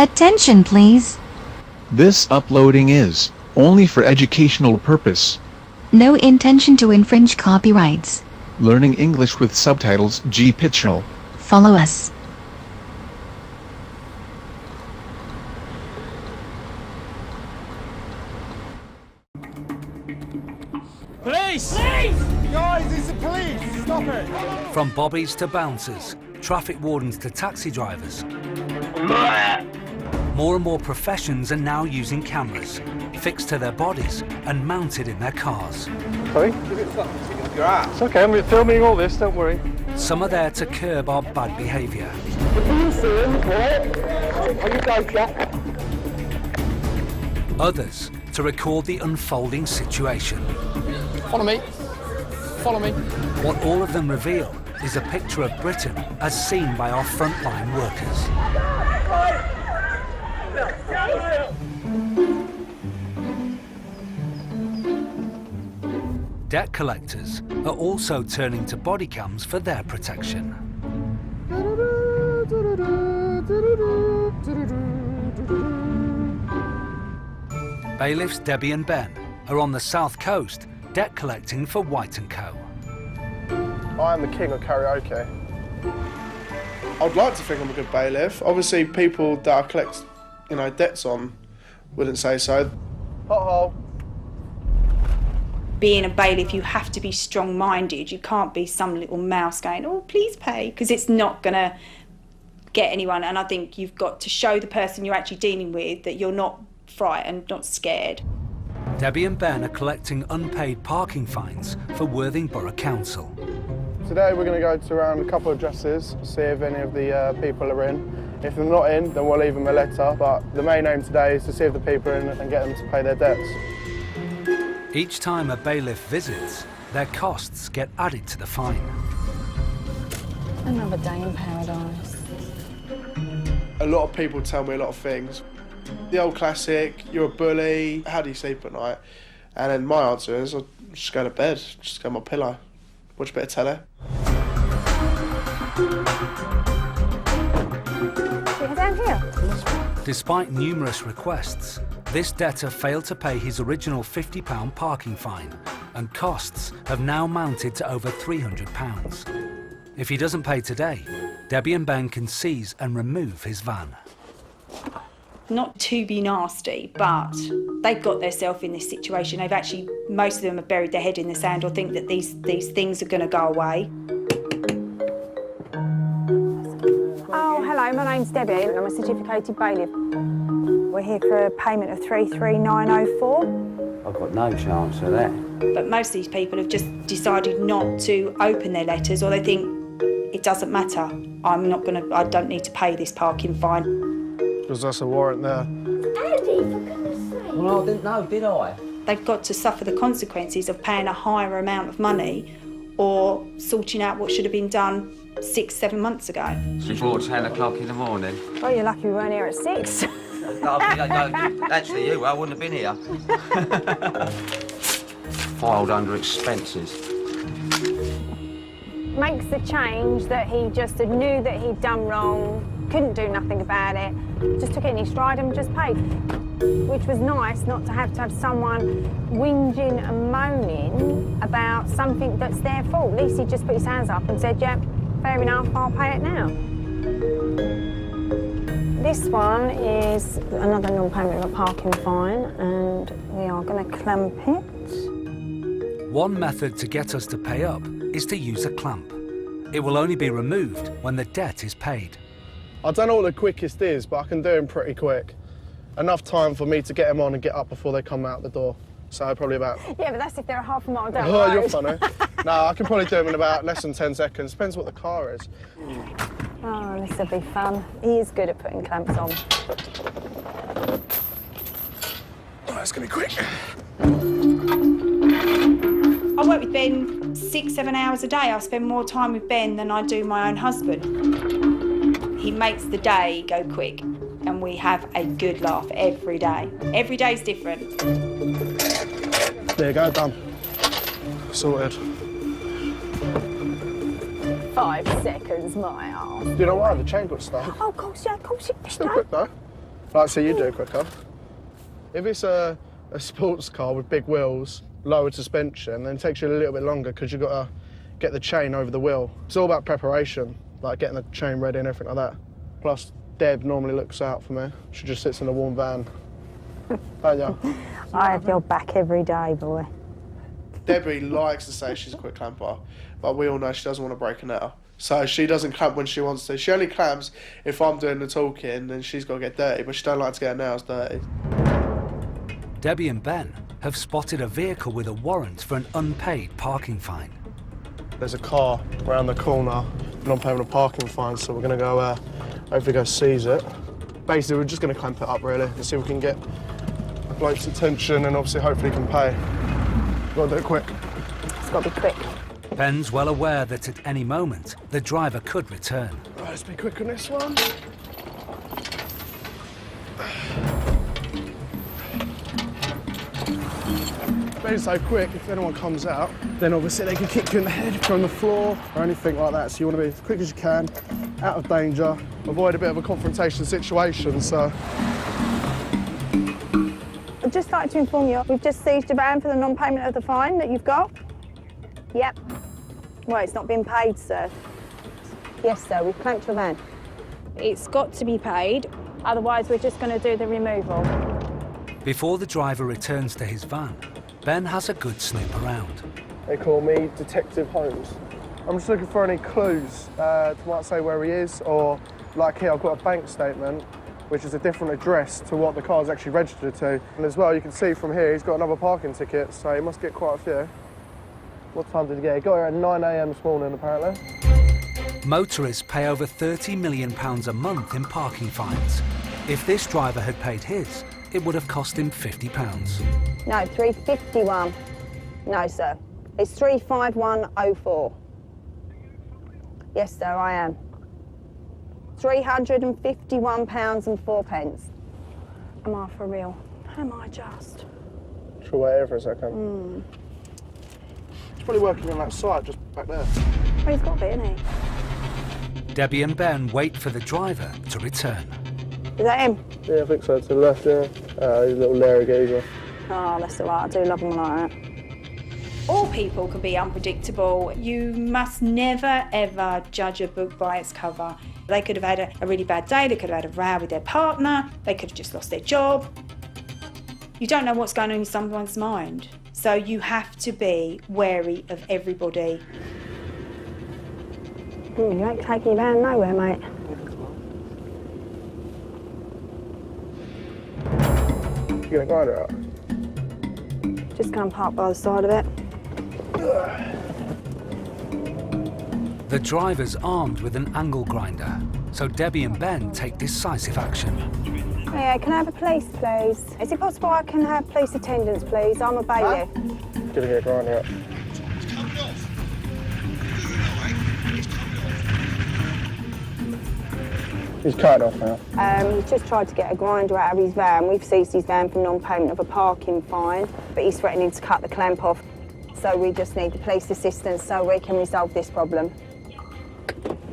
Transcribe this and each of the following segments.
Attention, please. This uploading is only for educational purpose. No intention to infringe copyrights. Learning English with subtitles GPITRAL. Follow us. Police! Police! Guys, it's the police! Stop it! From bobbies to bouncers, traffic wardens to taxi drivers. More and more professions are now using cameras, fixed to their bodies and mounted in their cars. Sorry? It's okay, I'm filming all this, don't worry. Some are there to curb our bad behaviour. Others to record the unfolding situation. Follow me. Follow me. What all of them reveal is a picture of Britain as seen by our frontline workers. Debt collectors are also turning to body cams for their protection. Bailiffs Debbie and Ben are on the south coast debt collecting for White & Co. I am the king of karaoke. I'd like to think I'm a good bailiff. Obviously, people that I collect, debts on wouldn't say so. Pothole. Being a bailiff, you have to be strong-minded. You can't be some little mouse going, oh, please pay, because it's not going to get anyone. And I think you've got to show the person you're actually dealing with that you're not frightened, not scared. Debbie and Ben are collecting unpaid parking fines for Worthing Borough Council. Today we're going to go around a couple of addresses, see if any of the people are in. If they're not in, then we'll leave them a letter. But the main aim today is to see if the people are in and get them to pay their debts. Each time a bailiff visits, their costs get added to the fine. Another day in paradise. A lot of people tell me a lot of things. The old classic, you're a bully, how do you sleep at night? And then my answer is, I'll just go to bed, just go on my pillow, watch a bit of telly. Down here. Despite numerous requests, this debtor failed to pay his original £50 parking fine, and costs have now mounted to over £300. If he doesn't pay today, Debbie and Ben can seize and remove his van. Not to be nasty, but they've got themselves in this situation. They've actually, most of them have buried their head in the sand or think that these things are going to go away. Oh, hello, my name's Debbie. I'm a certificated bailiff. We're here for a payment of 33904. I've got no chance of that. But most of these people have just decided not to open their letters, or they think it doesn't matter. I don't need to pay this parking fine. Because that's a warrant there. Andy, for goodness sake. Well, I didn't know, did I? They've got to suffer the consequences of paying a higher amount of money or sorting out what should have been done 6-7 months ago. Before 10 o'clock in the morning. Well, you're lucky we weren't here at 6. No, actually, I wouldn't have been here. Filed under expenses. Makes the change that he just knew that he'd done wrong, couldn't do nothing about it, just took it in his stride and just paid. Which was nice, not to have someone whinging and moaning about something that's their fault. At least he just put his hands up and said, yeah, fair enough, I'll pay it now. This one is another non-payment of a parking fine, and we are going to clamp it. One method to get us to pay up is to use a clamp. It will only be removed when the debt is paid. I don't know what the quickest is, but I can do them pretty quick. Enough time for me to get them on and get up before they come out the door. So probably about... Yeah, but that's if they're a half a mile down the Oh, road. you're funny. No, I can probably do them in about less than 10 seconds. Depends what the car is. Oh, this will be fun. He is good at putting clamps on. Oh, that's going to be quick. I work with Ben 6-7 hours a day. I spend more time with Ben than I do my own husband. He makes the day go quick, and we have a good laugh every day. Every day's different. There you go, done. Sorted. 5 seconds, my arse. Do you know why? The chain got stuck. Oh, of course, yeah, of course. Still quick, though. Like, so you do it quicker. If it's a sports car with big wheels, lowered suspension, then it takes you a little bit longer because you've got to get the chain over the wheel. It's all about preparation, like getting the chain ready and everything like that. Plus, Deb normally looks out for me. She just sits in a warm van. Don't you? I have your back every day, boy. Debbie likes to say she's a quick clamper, but we all know she doesn't want to break a nail. So she doesn't clamp when she wants to. She only clamps if I'm doing the talking and she's got to get dirty, but she don't like to get her nails dirty. Debbie and Ben have spotted a vehicle with a warrant for an unpaid parking fine. There's a car around the corner, non-payment of parking fine, so we're going to go, hopefully go seize it. Basically, we're just going to clamp it up, really, and see if we can get the bloke's attention and obviously hopefully he can pay. We've got to do it quick. It's got to be quick. Ben's well aware that at any moment, the driver could return. Right, let's be quick on this one. Being so quick, if anyone comes out, then obviously they can kick you in the head if you're on the floor or anything like that. So you want to be as quick as you can, out of danger, avoid a bit of a confrontation situation, so. I'd just like to inform you, we've just seized a van for the non-payment of the fine that you've got. Yep. Well, it's not been paid, sir. Yes, sir, we've clamped your van. It's got to be paid, otherwise we're just going to do the removal. Before the driver returns to his van, Ben has a good snoop around. They call me Detective Holmes. I'm just looking for any clues to might say where he is, or like here, I've got a bank statement, which is a different address to what the car's actually registered to. And as well, you can see from here, he's got another parking ticket, so he must get quite a few. What time did he get? He got here at 9 a.m. this morning, apparently. Motorists pay over £30 million a month in parking fines. If this driver had paid his, it would have cost him £50. No, £351. No, sir. It's £351.04. Yes, sir, I am. £351.04. Am I for real? Am I just? Should we wait here for a second? He's probably working on that site just back there. Well, he's got a bit, isn't he? Debbie and Ben wait for the driver to return. Is that him? Yeah, I think so, to the left, yeah. He's a little Larry geezer. Oh, that's all right. I do love him like that. All people can be unpredictable. You must never, ever judge a book by its cover. They could have had a really bad day, they could have had a row with their partner, they could have just lost their job. You don't know what's going on in someone's mind. So you have to be wary of everybody. You ain't taking your van nowhere, mate. You gonna grind her out? Just go and park by the side of it. The driver's armed with an angle grinder, so Debbie and Ben take decisive action. Yeah, can I have a police, please? Is it possible I can have police attendance, please? I'm a bailiff. Gonna get a grinder out. He's cut off now. He's just tried to get a grinder out of his van. We've seized his van for non-payment of a parking fine, but he's threatening to cut the clamp off. So we just need the police assistance so we can resolve this problem.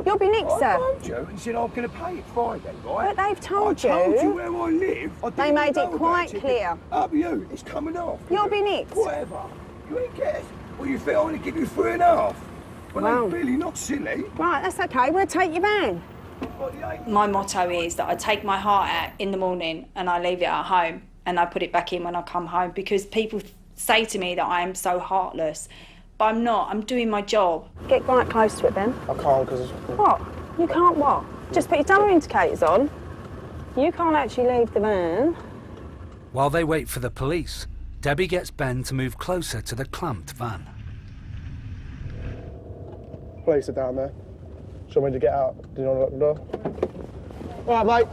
You'll be nicked, sir. I told you. He said I'm going to pay it Friday, right? But they've told I told you you. where I live. I They didn't made know it quite about clear. Up you, it's coming off. You'll be nicked. Whatever. You ain't guess. Well, you think I'm going to give you 3.5? Well, Wow. I'm really not silly. Right, that's okay. We'll take your van. My motto is that I take my heart out in the morning and I leave it at home and I put it back in when I come home, because people say to me that I am so heartless, but I'm not. I'm doing my job. Get quite close to it, Ben. I can't because... What? You can't what? Just put your dummy indicators on. You can't actually leave the van. While they wait for the police, Debbie gets Ben to move closer to the clamped van. Police are down there. Do you want me to get out? Do you want to lock the door? Right, mate.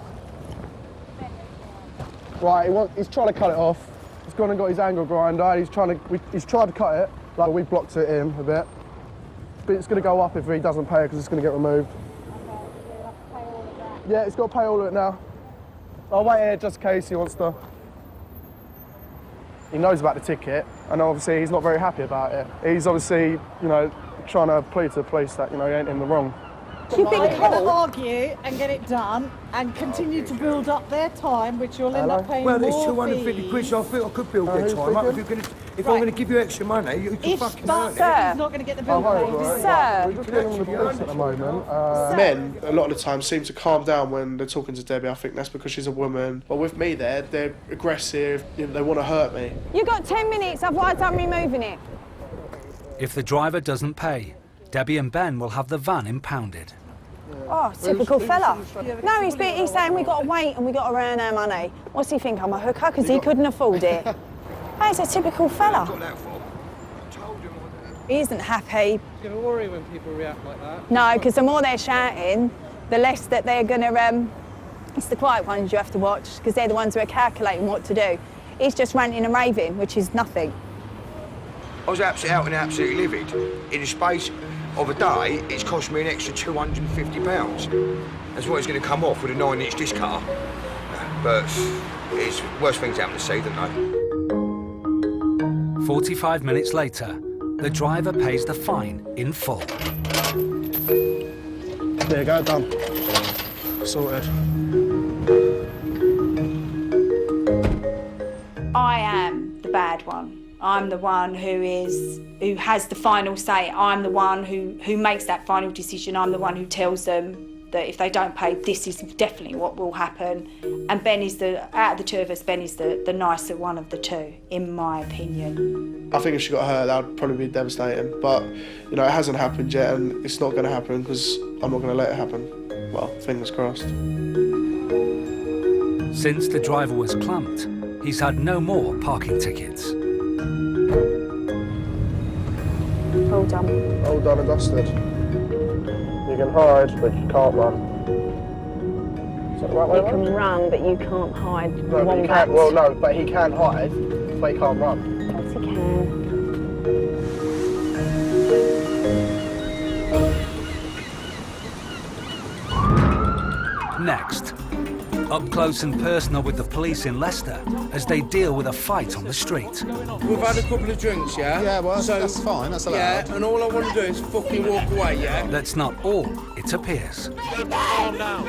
Right, he's trying to cut it off. He's gone and got his angle grinder. He's tried to cut it. Like, we blocked it in a bit. But it's going to go up if he doesn't pay it, because it's going to get removed. Yeah, he's got to pay all of it now. I'll wait here just in case he wants to. He knows about the ticket, and obviously he's not very happy about it. He's obviously, you know, trying to plead to the police that, you know, he ain't in the wrong. You've been They're going to caught. argue and get it done and continue to build up their time, which you'll end up paying Well, more there's 250 quid, so I think I could build their time up. If I'm going to give you extra money, you can fucking earn it. Sir. He's not going to get the bill paid. Sir. We're just dealing with the police at the moment. Men, a lot of the time, seem to calm down when they're talking to Debbie. I think that's because she's a woman. But with me there, they're aggressive, you know, they want to hurt me. You've got 10 minutes, otherwise I'm removing it. If the driver doesn't pay, Debbie and Ben will have the van impounded. Oh, typical fella. No, he's saying we got to wait and we got to earn our money. What's he think, I'm a hooker? Because he couldn't afford it. Hey, he's a typical fella. He isn't happy. Do you ever worry when people react like that? No, because the more they're shouting, the less that they're going to... It's the quiet ones you have to watch, because they're the ones who are calculating what to do. He's just ranting and raving, which is nothing. I was absolutely livid. In the space of a day, it's cost me an extra £250. That's what it's going to come off with a 9-inch disc cutter. But it's worse things happen to see, don't they? 45 minutes later, the driver pays the fine in full. There you go, done. Sorted. I am the bad one. I'm the one who has the final say. I'm the one who makes that final decision. I'm the one who tells them that if they don't pay, this is definitely what will happen. And Ben is out of the two of us, Ben is the nicer one of the two, in my opinion. I think if she got hurt, that would probably be devastating. But, you know, it hasn't happened yet, and it's not going to happen because I'm not going to let it happen. Well, fingers crossed. Since the driver was clamped, he's had no more parking tickets. All done. All done and dusted. You can hide, but you can't run. Is that the right way You can run, but you can't hide. No, but he can't. Well, no, but he can hide, but he can't run. Yes, he can. Next, up close and personal with the police in Leicester as they deal with a fight on the street. We've had a couple of drinks, yeah? Yeah, well, that's fine, that's allowed. Yeah, and all I want to do is fucking walk away, yeah? That's not all, it appears. Calm down.